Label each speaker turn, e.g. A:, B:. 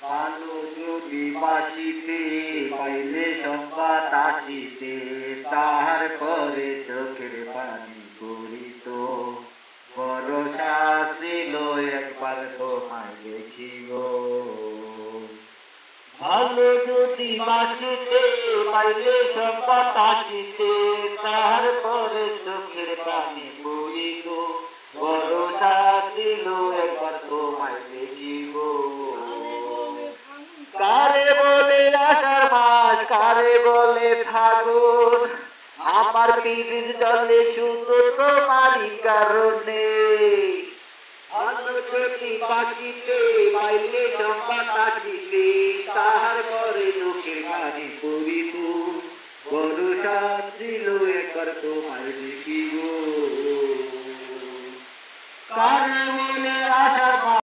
A: ভালো যদি বাসিতে পাইলে সংবাদ আসিতে তাহার পরে চোখের পানি পড়িত ভরসা ছিল একবার তোমায় দেখিব ভালো যদি বাসিতে পাইলে সংবাদ আসিতে তাহার পরে চোখের পানি পড়িত ভরসা ছিল একবার তোমায় দেখিব কারে বলে আষাঢ় মাস কারে বলে ফাগুন আমার পিবির জলে শুধু তোমারই কারণে ভালো যদি বাকিতে পাইলে সংবাদ আসিতে তাহার পরে চোখের পানি পড়িত ভরসা ছিল একবার তোমায় দেখিব কারে বলে আষাঢ়